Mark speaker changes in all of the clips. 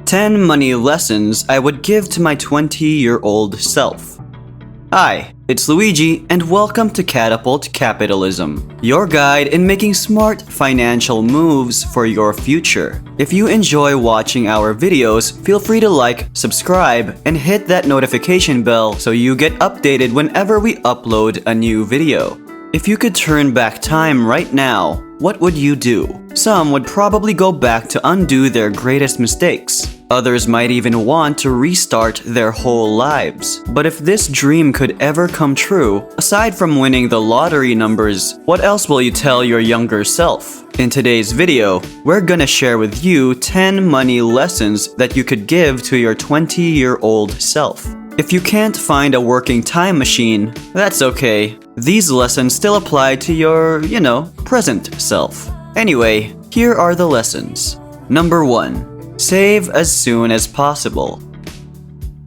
Speaker 1: 10 money lessons I would give to my 20-year-old self. Hi, it's Luigi, and welcome to Catapult Capitalism, your guide in making smart financial moves for your future. If you enjoy watching our videos, feel free to like, subscribe, and hit that notification bell so you get updated whenever we upload a new video. If you could turn back time right now, what would you do? Some would probably go back to undo their greatest mistakes. Others might even want to restart their whole lives. But if this dream could ever come true, aside from winning the lottery numbers, what else will you tell your younger self? In today's video, we're gonna share with you 10 money lessons that you could give to your 20-year-old self. If you can't find a working time machine, that's okay. These lessons still apply to your, present self. Anyway, here are the lessons. Number 1. Save as soon as possible.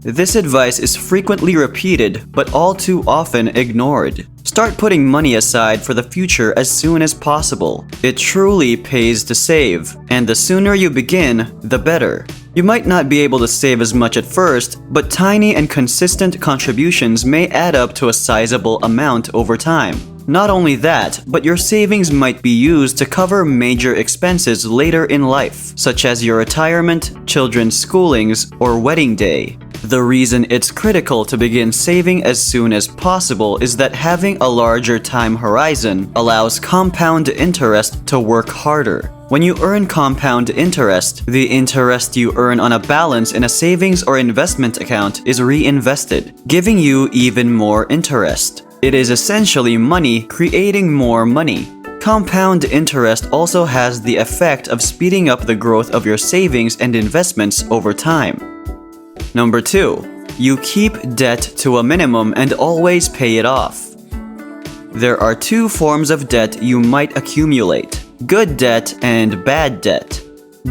Speaker 1: This advice is frequently repeated, but all too often ignored. Start putting money aside for the future as soon as possible. It truly pays to save, and the sooner you begin, the better. You might not be able to save as much at first, but tiny and consistent contributions may add up to a sizable amount over time. Not only that, but your savings might be used to cover major expenses later in life, such as your retirement, children's schoolings, or wedding day. The reason it's critical to begin saving as soon as possible is that having a larger time horizon allows compound interest to work harder. When you earn compound interest, the interest you earn on a balance in a savings or investment account is reinvested, giving you even more interest. It is essentially money creating more money. Compound interest also has the effect of speeding up the growth of your savings and investments over time. Number 2. You keep debt to a minimum and always pay it off. There are two forms of debt you might accumulate: good debt and bad debt.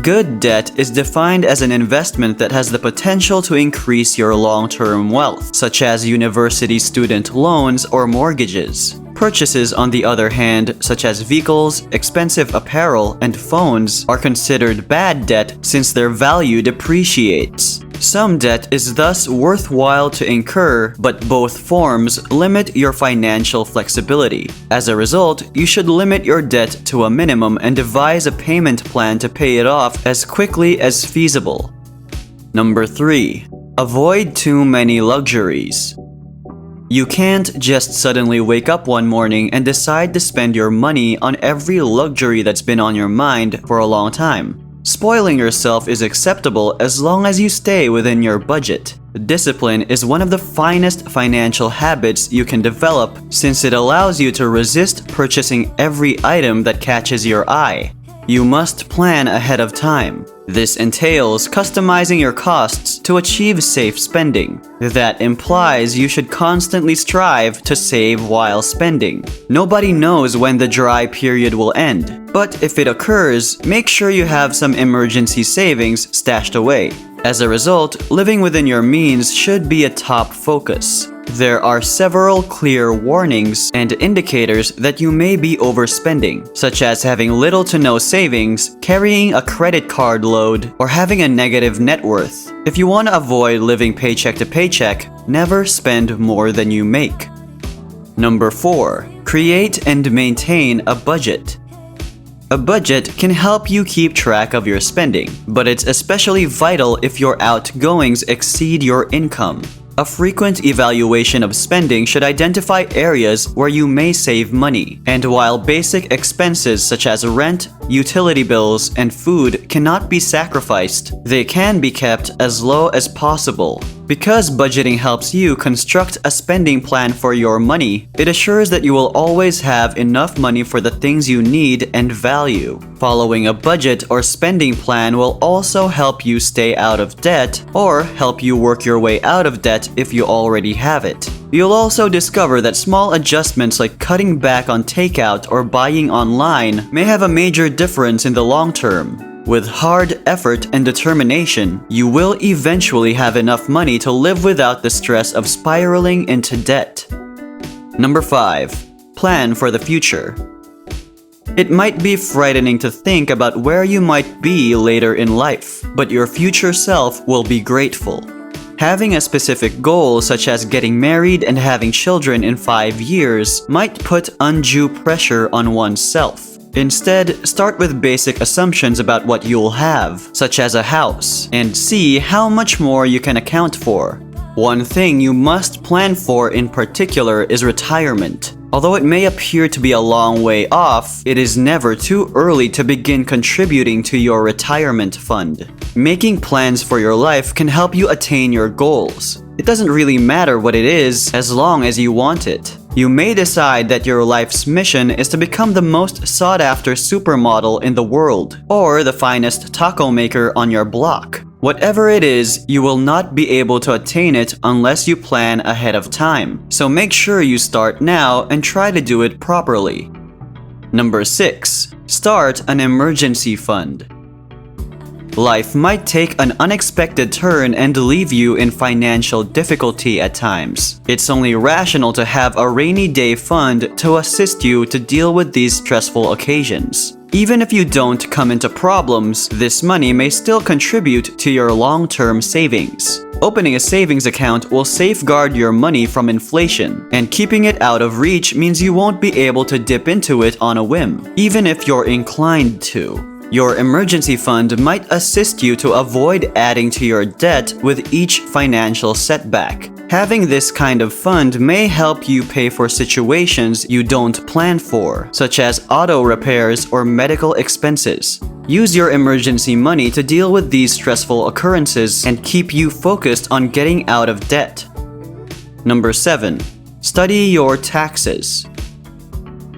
Speaker 1: Good debt is defined as an investment that has the potential to increase your long-term wealth, such as university student loans or mortgages. Purchases, on the other hand, such as vehicles, expensive apparel, and phones, are considered bad debt since their value depreciates. Some debt is thus worthwhile to incur, but both forms limit your financial flexibility. As a result, you should limit your debt to a minimum and devise a payment plan to pay it off as quickly as feasible. Number 3. Avoid too many luxuries. You can't just suddenly wake up one morning and decide to spend your money on every luxury that's been on your mind for a long time. Spoiling yourself is acceptable as long as you stay within your budget. Discipline is one of the finest financial habits you can develop since it allows you to resist purchasing every item that catches your eye. You must plan ahead of time. This entails customizing your costs to achieve safe spending. That implies you should constantly strive to save while spending. Nobody knows when the dry period will end, but if it occurs, make sure you have some emergency savings stashed away. As a result, living within your means should be a top focus. There are several clear warnings and indicators that you may be overspending, such as having little to no savings, carrying a credit card load, or having a negative net worth. If you want to avoid living paycheck to paycheck, never spend more than you make. Number 4. Create and maintain a budget. A budget can help you keep track of your spending, but it's especially vital if your outgoings exceed your income. A frequent evaluation of spending should identify areas where you may save money, and while basic expenses such as rent, utility bills, and food cannot be sacrificed, they can be kept as low as possible. Because budgeting helps you construct a spending plan for your money, it assures that you will always have enough money for the things you need and value. Following a budget or spending plan will also help you stay out of debt, or help you work your way out of debt if you already have it. You'll also discover that small adjustments like cutting back on takeout or buying online may have a major difference in the long term. With hard effort and determination, you will eventually have enough money to live without the stress of spiraling into debt. Number 5. Plan for the future. It might be frightening to think about where you might be later in life, but your future self will be grateful. Having a specific goal, such as getting married and having children in 5 years, might put undue pressure on oneself. Instead, start with basic assumptions about what you'll have, such as a house, and see how much more you can account for. One thing you must plan for in particular is retirement. Although it may appear to be a long way off, it is never too early to begin contributing to your retirement fund. Making plans for your life can help you attain your goals. It doesn't really matter what it is as long as you want it. You may decide that your life's mission is to become the most sought-after supermodel in the world, or the finest taco maker on your block. Whatever it is, you will not be able to attain it unless you plan ahead of time. So make sure you start now and try to do it properly. Number 6. Start an emergency fund. Life might take an unexpected turn and leave you in financial difficulty at times. It's only rational to have a rainy day fund to assist you to deal with these stressful occasions. Even if you don't come into problems, this money may still contribute to your long-term savings. Opening a savings account will safeguard your money from inflation, and keeping it out of reach means you won't be able to dip into it on a whim, even if you're inclined to. Your emergency fund might assist you to avoid adding to your debt with each financial setback. Having this kind of fund may help you pay for situations you don't plan for, such as auto repairs or medical expenses. Use your emergency money to deal with these stressful occurrences and keep you focused on getting out of debt. Number 7. Study your taxes.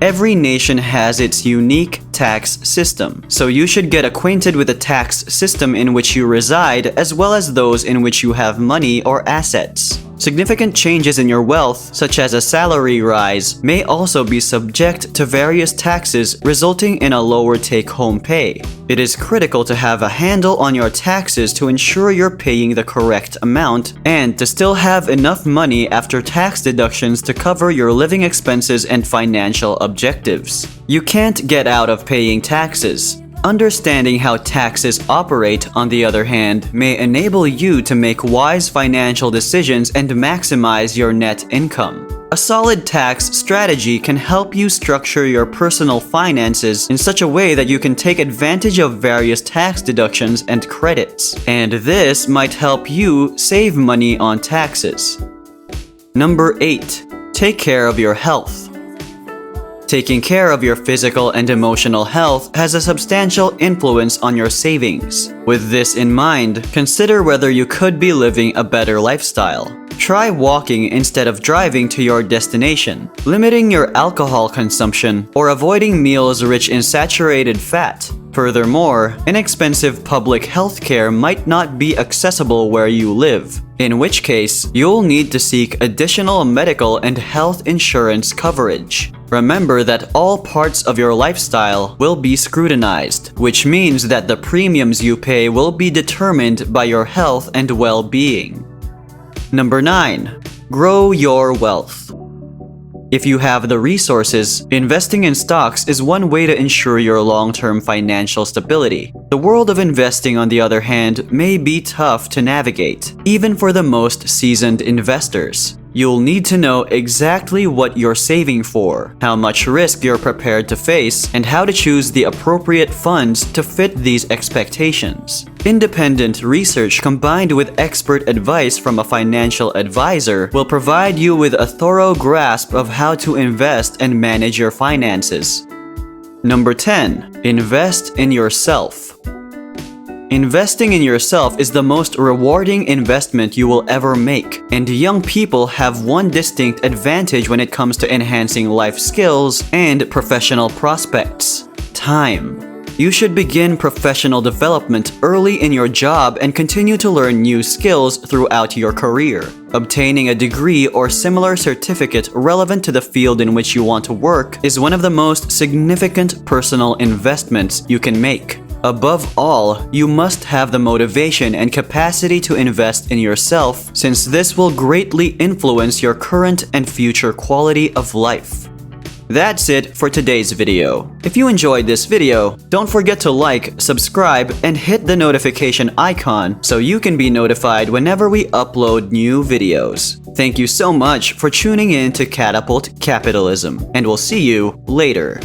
Speaker 1: Every nation has its unique tax system, so you should get acquainted with the tax system in which you reside as well as those in which you have money or assets. Significant changes in your wealth, such as a salary rise, may also be subject to various taxes, resulting in a lower take-home pay. It is critical to have a handle on your taxes to ensure you're paying the correct amount and to still have enough money after tax deductions to cover your living expenses and financial objectives. You can't get out of paying taxes. Understanding how taxes operate, on the other hand, may enable you to make wise financial decisions and maximize your net income. A solid tax strategy can help you structure your personal finances in such a way that you can take advantage of various tax deductions and credits, and this might help you save money on taxes. Number 8. Take care of your health. Taking care of your physical and emotional health has a substantial influence on your savings. With this in mind, consider whether you could be living a better lifestyle. Try walking instead of driving to your destination, limiting your alcohol consumption, or avoiding meals rich in saturated fat. Furthermore, inexpensive public health care might not be accessible where you live, in which case, you'll need to seek additional medical and health insurance coverage. Remember that all parts of your lifestyle will be scrutinized, which means that the premiums you pay will be determined by your health and well-being. Number 9. Grow your wealth. If you have the resources, investing in stocks is one way to ensure your long-term financial stability. The world of investing, on the other hand, may be tough to navigate, even for the most seasoned investors. You'll need to know exactly what you're saving for, how much risk you're prepared to face, and how to choose the appropriate funds to fit these expectations. Independent research combined with expert advice from a financial advisor will provide you with a thorough grasp of how to invest and manage your finances. Number 10. Invest in yourself. Investing in yourself is the most rewarding investment you will ever make, and young people have one distinct advantage when it comes to enhancing life skills and professional prospects: time. You should begin professional development early in your job and continue to learn new skills throughout your career. Obtaining a degree or similar certificate relevant to the field in which you want to work is one of the most significant personal investments you can make. Above all, you must have the motivation and capacity to invest in yourself, since this will greatly influence your current and future quality of life. That's it for today's video. If you enjoyed this video, don't forget to like, subscribe, and hit the notification icon so you can be notified whenever we upload new videos. Thank you so much for tuning in to Catapult Capitalism, and we'll see you later.